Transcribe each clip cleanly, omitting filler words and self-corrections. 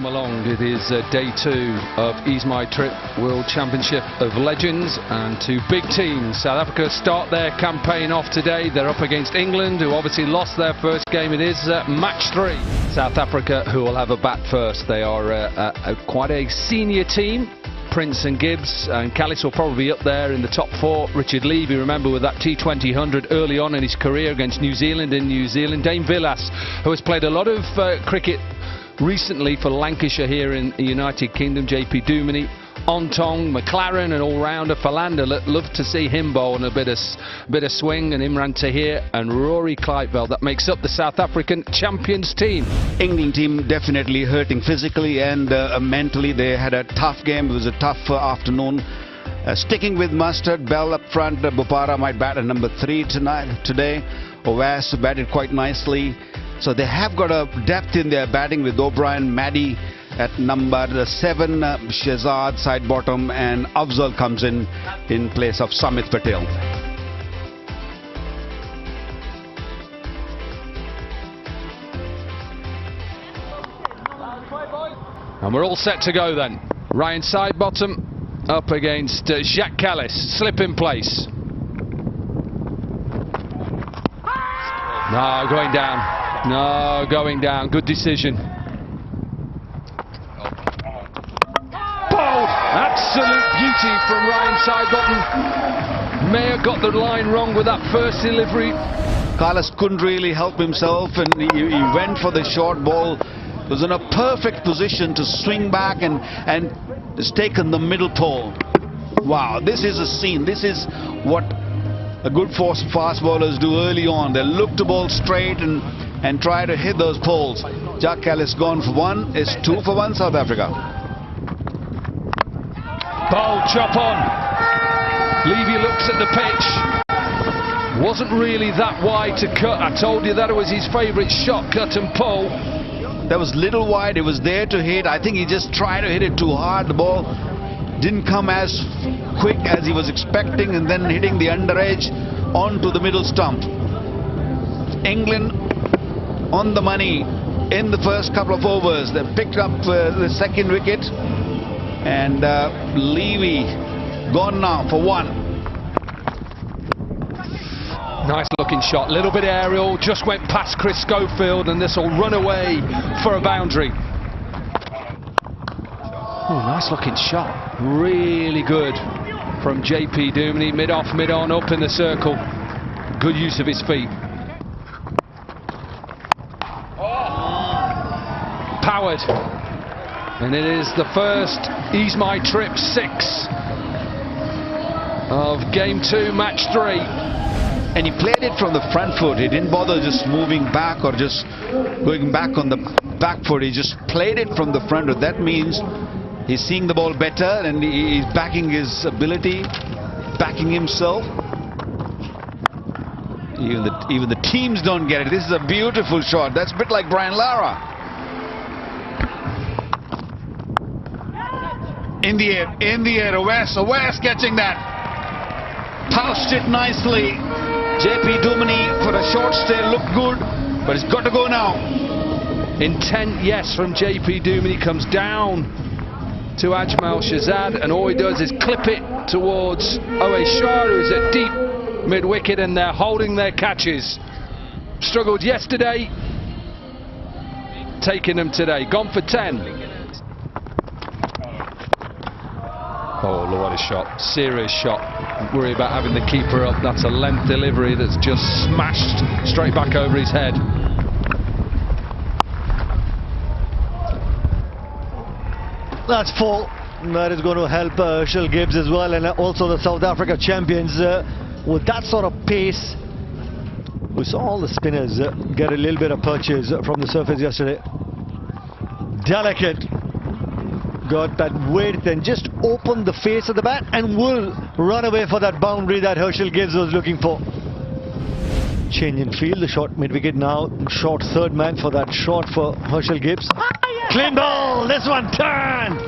Welcome along. It is day 2 of Ease My Trip World Championship of Legends, and 2 big teams. South Africa start their campaign off today. They're up against England, who obviously lost their first game. It is match 3. South Africa, who will have a bat first. They are quite a senior team. Prince and Gibbs and Kallis will probably be up there in the top 4. Richard Levy, remember, with that T20 100 early on in his career against New Zealand in New Zealand. Dane Vilas, who has played a lot of cricket recently for Lancashire here in the United Kingdom. JP Duminy, Ontong, McLaren, and all-rounder Philander. Love to see him bowl and a bit of swing. And Imran Tahir and Rory Kleipveld. That makes up the South African champions team. England team definitely hurting physically and mentally. They had a tough game. It was a tough afternoon. Sticking with Mustard, Bell up front. Bopara might bat at number 3 today. Owas batted quite nicely. So they have got a depth in their batting with O'Brien, Maddie at number 7, Shehzad side bottom, and Afzal comes in place of Samit Patel. And we're all set to go then. Ryan Sidebottom up against Jacques Kallis. Slip in place. No, going down. No, going down. Good decision. Bowled! Absolute beauty from Ryan Sidebottom. May have got the line wrong with that first delivery. Kallis couldn't really help himself, and he went for the short ball. Was in a perfect position to swing back and has taken the middle pole. Wow, this is a scene. This is what a good fast bowlers do early on. They look to bowl straight and try to hit those poles. Jacques Kallis gone for 1. It's 2 for 1 South Africa. Bowl, chop on. Levy looks at the pitch. Wasn't really that wide to cut. I told you that was his favourite shot, cut and pull. That was little wide. It was there to hit. I think he just tried to hit it too hard. The ball didn't come as quick as he was expecting, and then hitting the under edge onto the middle stump. England on the money in the first couple of overs. They picked up the second wicket, and Levy gone now for 1. Nice looking shot, little bit aerial, just went past Chris Schofield, and this will run away for a boundary. Oh, nice looking shot, really good from JP Duminy. Mid off, mid on, up in the circle. Good use of his feet. Powered, and it is the first Ease My Trip 6 of game 2, match 3. And he played it from the front foot. He didn't bother just moving back or just going back on the back foot. He just played it from the front foot. That means he's seeing the ball better, and he's backing his ability, backing himself. Even the teams don't get it. This is a beautiful shot. That's a bit like Brian Lara. In the air, Owas catching that. Pouched it nicely. JP Duminy for a short stay looked good, but it's got to go now. Intent, yes, from JP Duminy. Comes down to Ajmal Shehzad, and all he does is clip it towards Owe Shah, who's at deep mid-wicket, and they're holding their catches. Struggled yesterday, taking them today. Gone for 10. Oh, what a shot. Serious shot. Don't worry about having the keeper up. That's a length delivery that's just smashed straight back over his head. That's 4. That is going to help Herschelle Gibbs as well, and also the South Africa champions with that sort of pace. We saw all the spinners get a little bit of purchase from the surface yesterday. Delicate. Got that width and just opened the face of the bat and will run away for that boundary that Herschelle Gibbs was looking for. Change in field, the short mid-wicket now, short third man for that shot for Herschelle Gibbs. Clean ball, this one turned.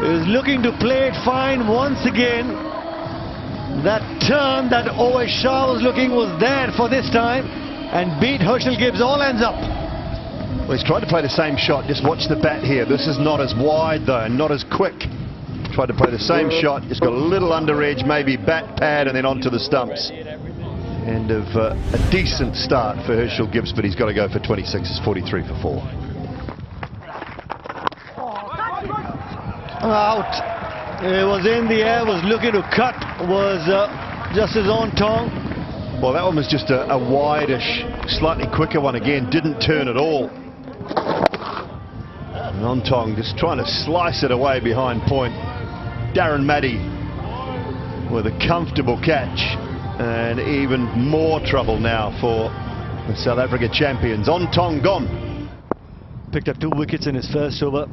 He was looking to play it fine once again. That turn that Owe Shah was looking was there for this time and beat Herschelle Gibbs. All ends up. Well, he's tried to play the same shot. Just watch the bat here. This is not as wide though, and not as quick. Tried to play the same shot. Just got a little under edge, maybe bat pad, and then onto the stumps. End of a decent start for Herschelle Gibbs, but he's got to go for 26. It's 43 for 4. Out. It was in the air, was looking to cut, was just his own tongue. Well, that one was just a wide-ish, slightly quicker one again. Didn't turn at all. Nontong just trying to slice it away behind point. Darren Maddy with a comfortable catch. And even more trouble now for the South Africa champions. Nontong gone. Picked up 2 wickets in his first over.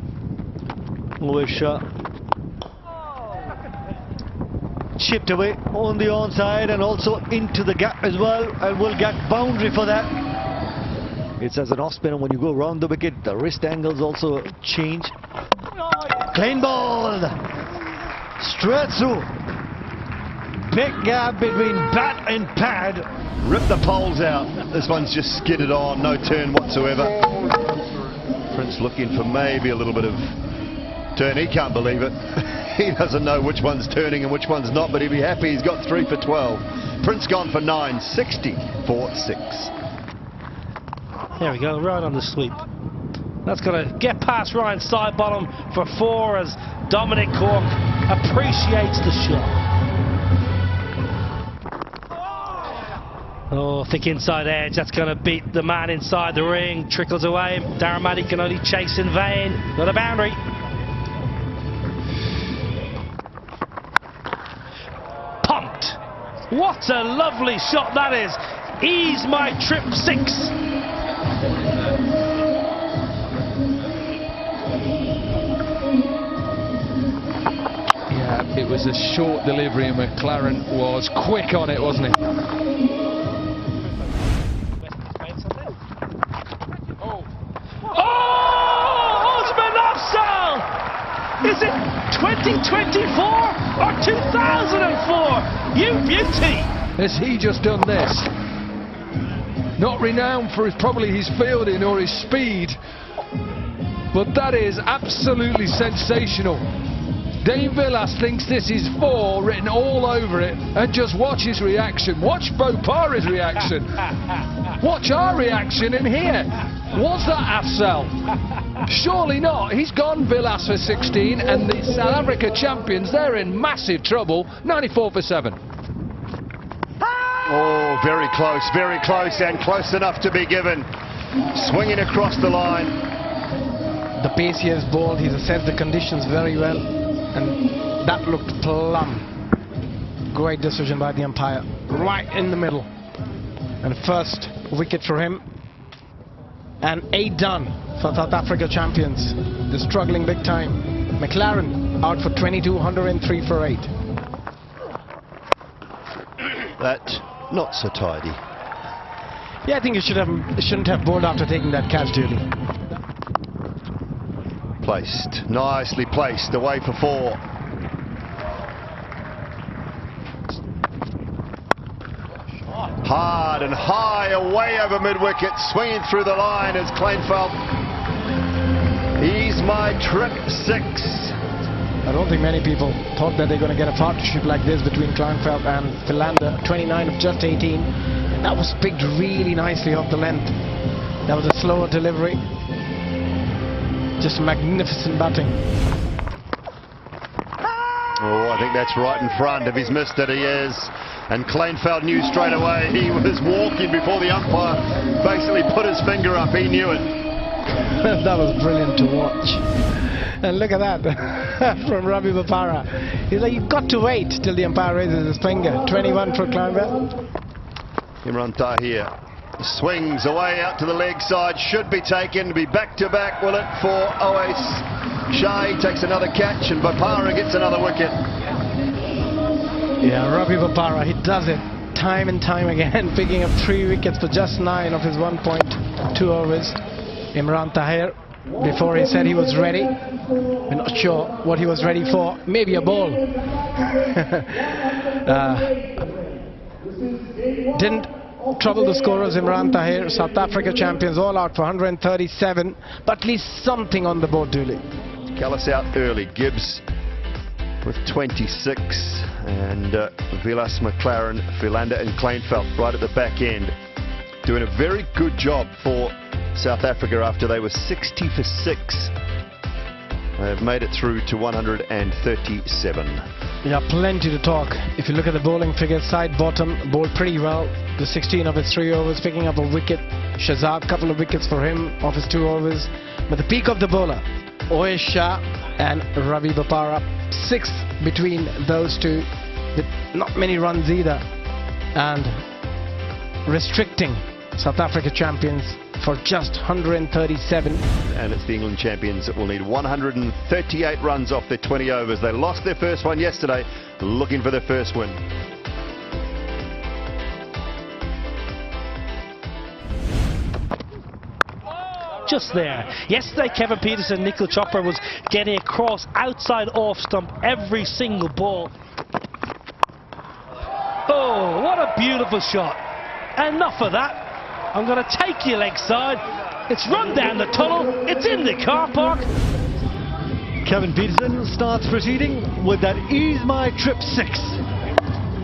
Wish chipped away on the onside and also into the gap as well, and will get boundary for that. It's as an off spinner, when you go around the wicket, the wrist angles also change. Clean ball, straight through. Big gap between bat and pad. Rip the poles out. This one's just skidded on, no turn whatsoever. Prince looking for maybe a little bit of turn. He can't believe it. He doesn't know which one's turning and which one's not, but he'll be happy he's got 3 for 12. Prince gone for 9, 60 for 6. There we go, right on the sweep. That's going to get past Ryan Sidebottom for 4 as Dominic Cork appreciates the shot. Oh, thick inside edge, that's going to beat the man inside the ring. Trickles away, Darren Maddy can only chase in vain. Got a boundary. Pumped. What a lovely shot that is. Ease my trip 6. Yeah, it was a short delivery and McLaren was quick on it, wasn't he? Is it 2024 or 2004? You beauty! Has he just done this? Not renowned for probably his fielding or his speed, but that is absolutely sensational. Dave Villas thinks this is 4 written all over it, and just watch his reaction. Watch Bopara's reaction. Watch our reaction in here. Was that Afzal? Surely not. He's gone Villas for 16, and the South Africa champions, they're in massive trouble. 94 for 7. Oh, very close, and close enough to be given. Swinging across the line. The pace he has bowled, he's assessed the conditions very well, and that looked plumb. Great decision by the umpire, right in the middle. And first wicket for him. And 8 done for South Africa champions. They're struggling big time. McLaren out for 22, 103 for 8. That not so tidy. Yeah, I think you shouldn't have bowled after taking that catch, Julie. Placed, nicely placed, away for 4. Hard and high, away over mid-wicket, swinging through the line as Kleinfeldt. He's my trip 6. I don't think many people thought that they're going to get a partnership like this between Kleinfeldt and Philander. 29 of just 18. And that was picked really nicely off the length. That was a slower delivery. Just magnificent batting. Oh, I think that's right in front. If he's missed it, he is. And Kleinfeldt knew straight away he was walking before the umpire basically put his finger up. He knew it. That was brilliant to watch. And look at that from Ravi Bopara. He's like, you've got to wait till the umpire raises his finger. 21 for Kleinfeldt. Imran Tahir swings away out to the leg side. Should be taken to be back-to-back, will it, for Oais Shah. Takes another catch and Bopara gets another wicket. Yeah, Ravi Bopara, he does it time and time again, picking up 3 wickets for just 9 of his 1.2 overs. Imran Tahir, before he said he was ready, we're not sure what he was ready for, maybe a ball. Didn't trouble the scorers. Imran Tahir, South Africa champions, all out for 137, but at least something on the board, Dooley. Callis out early. Gibbs with 26, and Vilas, McLaren, Philander and Kleinfeld right at the back end, doing a very good job for South Africa after they were 60 for 6. They've made it through to 137. Yeah, plenty to talk. If you look at the bowling figures, side bottom bowled pretty well. The 16 of his 3 overs, picking up a wicket. Shazad, couple of wickets for him off his 2 overs. But the peak of the bowler, Oesh Shah and Ravi Bopara, 6 between those two, with not many runs either, and restricting South Africa champions for just 137. And it's the England champions that will need 138 runs off their 20 overs. They lost their first one yesterday, looking for their first win. Just there. Yesterday, Kevin Pietersen, Nikhil Chopra was getting across outside off stump every single ball. Oh, what a beautiful shot. Enough of that. I'm going to take your leg side. It's run down the tunnel. It's in the car park. Kevin Pietersen starts proceeding with that Ease My Trip 6.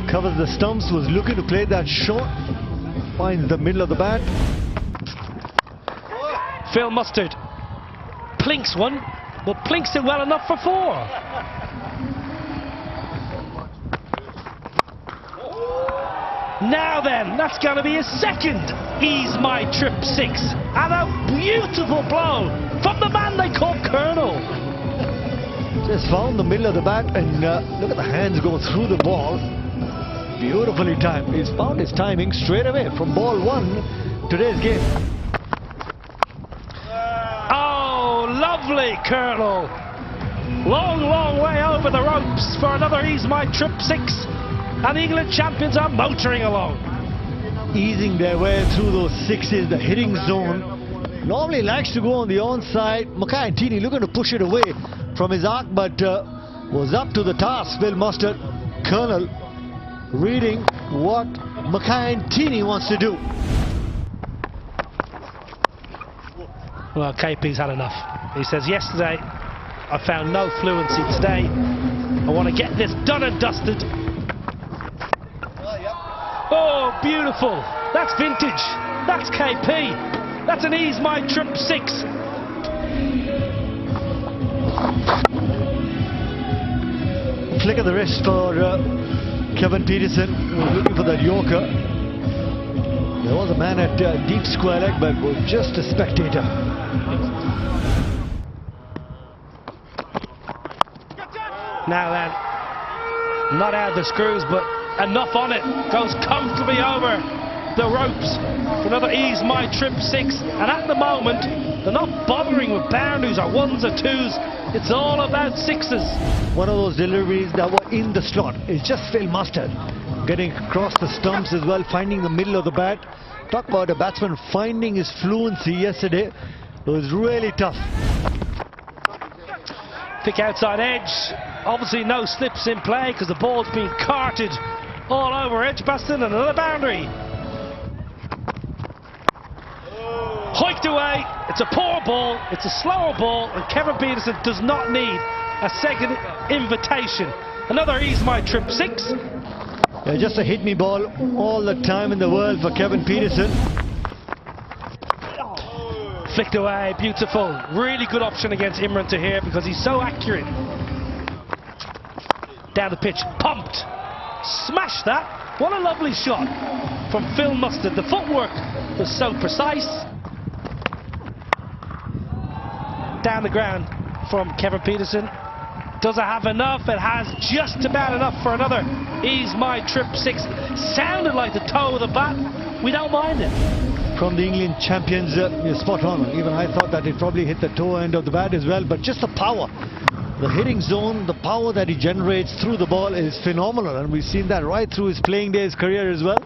Covers the stumps, was looking to play that short. Finds the middle of the bat. Phil Mustard plinks one, but plinks it well enough for 4. Now then, that's going to be his second Ease My Trip 6. And a beautiful blow from the man they call Colonel. Just found the middle of the bat, and look at the hands go through the ball. Beautifully timed. He's found his timing straight away from ball 1, today's game. Oh, lovely Colonel. Long, long way over the ropes for another Ease My Trip 6. And the England champions are motoring along. Easing their way through those 6s, the hitting zone. Normally likes to go on the onside. Mackay Ntini looking to push it away from his arc, but was up to the task. Phil Mustard, Colonel, reading what Mackay Ntini wants to do. Well, KP's had enough. He says, yesterday I found no fluency. Today I want to get this done and dusted. Oh, beautiful. That's vintage. That's KP. That's an Ease My Trip 6. Flick of the wrist for Kevin Pietersen, looking for that Yorker. There was a man at deep square leg, but was just a spectator. Now then, not out of the screws, but enough on it. Goes comfortably over the ropes for another Ease My Trip 6. And at the moment, they're not bothering with boundaries or 1s or 2s. It's all about 6s. One of those deliveries that were in the slot. It's just Phil Mustard getting across the stumps as well, finding the middle of the bat. Talk about a batsman finding his fluency yesterday. It was really tough. Thick outside edge. Obviously no slips in play because the ball's being carted all over Edgbaston, and another boundary. Hoiked away. It's a poor ball. It's a slower ball, and Kevin Pietersen does not need a second invitation. Another Ease My Trip 6. Yeah, just a hit me ball all the time in the world for Kevin Pietersen. Flicked away, beautiful. Really good option against Imran Tahir because he's so accurate. Down the pitch, pumped. Smashed that. What a lovely shot from Phil Mustard. The footwork was so precise. Down the ground from Kevin Pietersen. Does it have enough? It has just about enough for another Ease My Trip 6. Sounded like the toe of the bat. We don't mind it. From the England champions, you're spot on. Even I thought that it probably hit the toe end of the bat as well, but just the power. The hitting zone, the power that he generates through the ball is phenomenal, and we've seen that right through his playing days career as well.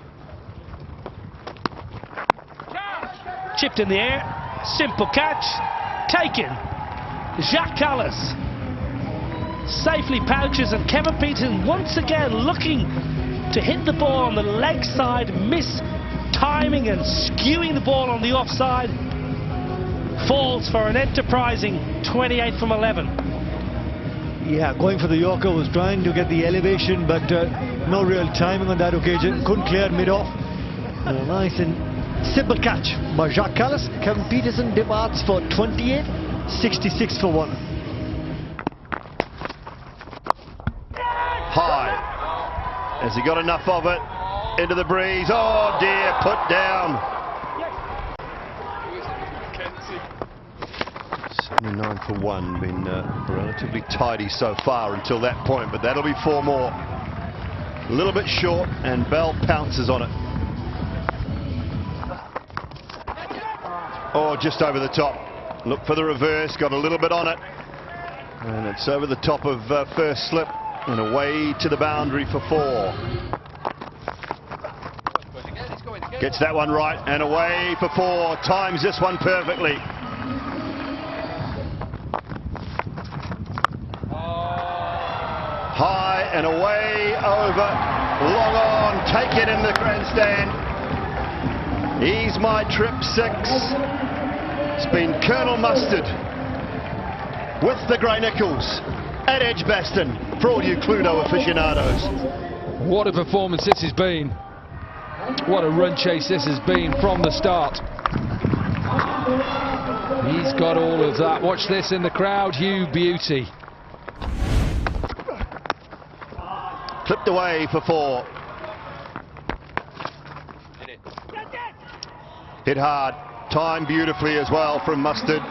Chipped in the air, simple catch, taken. Jacques Kallis safely pouches, and Kevin Pietersen once again looking to hit the ball on the leg side, miss timing and skewing the ball on the offside, falls for an enterprising 28 from 11. Yeah, going for the Yorker, was trying to get the elevation, but no real timing on that occasion. Couldn't clear mid-off. A nice and simple catch by Jacques Kallis. Kevin Peterson departs for 28, 66 for 1. High. Has he got enough of it? Into the breeze. Oh dear, put down. 79 for 1. Been relatively tidy so far until that point, but that'll be 4 more. A little bit short, and Bell pounces on it. Oh, just over the top. Look for the reverse, got a little bit on it. And it's over the top of first slip and away to the boundary for 4. Gets that one right and away for 4. Times this one perfectly. High and away, over, long on, take it in the grandstand. Ease My Trip 6. It's been Colonel Mustard with the Grey Nichols at Edgbaston for all you Cluedo aficionados. What a performance this has been. What a run chase this has been from the start. He's got all of that. Watch this in the crowd, you beauty. Clipped away for 4. Hit hard. Timed beautifully as well from Mustard.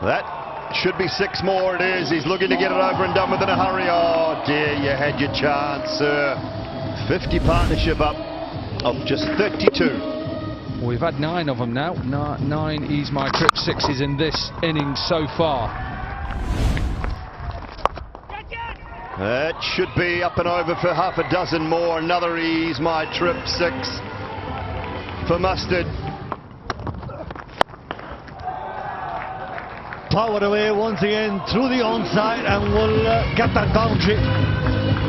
That should be 6 more. It is. He's looking to get it over and done with in a hurry. Oh dear, you had your chance, sir. 50 partnership up of just 32. We've had 9 of them now. 9 Ease My Trip 6s in this innings so far. That should be up and over for half a dozen more. Another Ease My Trip 6 for Mustard. Powered away once again through the onside and will get that boundary.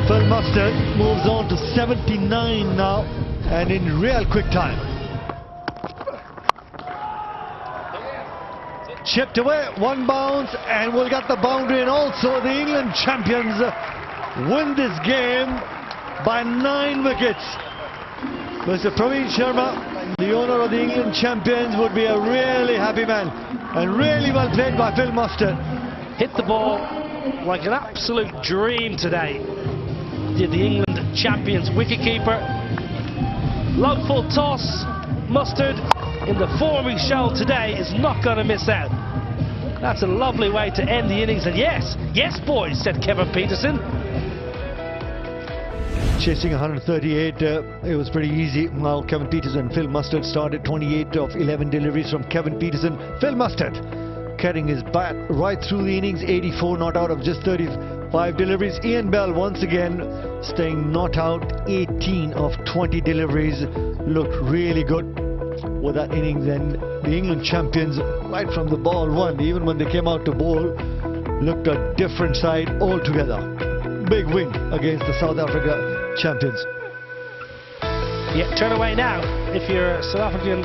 Phil Mustard moves on to 79 now and in real quick time. Chipped away, 1 bounce, and will get the boundary, and also the England champions win this game by 9 wickets. Mr. Praveen Sharma, the owner of the England champions, would be a really happy man, and really well played by Phil Mustard. Hit the ball like an absolute dream today, did the England champions wicketkeeper. Low full toss, Mustard, in the form he showed today, is not going to miss out. That's a lovely way to end the innings, and yes, yes boys, said Kevin Peterson. Chasing 138, it was pretty easy. Well, Kevin Peterson and Phil Mustard started 28 of 11 deliveries from Kevin Peterson. Phil Mustard carrying his bat right through the innings, 84 not out of just 35 deliveries. Ian Bell once again staying not out, 18 of 20 deliveries. Looked really good with that innings, and the England champions right from the ball 1, even when they came out to bowl, looked a different side altogether. Big win against the South Africa champions. Yeah, turn away now if you're South African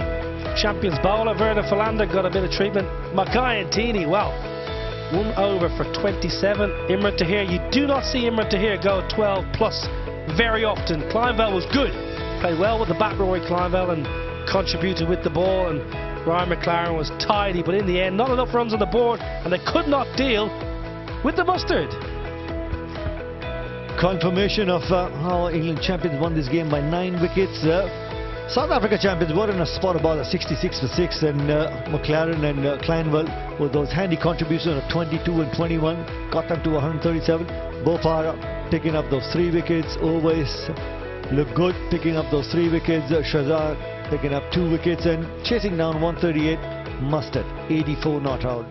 champions bowler. Werner Philander got a bit of treatment. Mackay and Teeny, well, 1 over for 27. Imran Tahir, you do not see Imran Tahir go 12 plus very often. Kleinveld was good, played well with the bat, Rory Kleinveld, and contributed with the ball, and Ryan McLaren was tidy, but in the end not enough runs on the board, and they could not deal with the Mustard. Confirmation of how England champions won this game by 9 wickets. South Africa champions were in a spot about a 66 for 6, and McLaren and Kleinveld with those handy contributions of 22 and 21 got them to 137. Bopara picking up those 3 wickets. Always looked good picking up those 3 wickets. Shazad picking up 2 wickets and chasing down 138. Mustard 84 not out.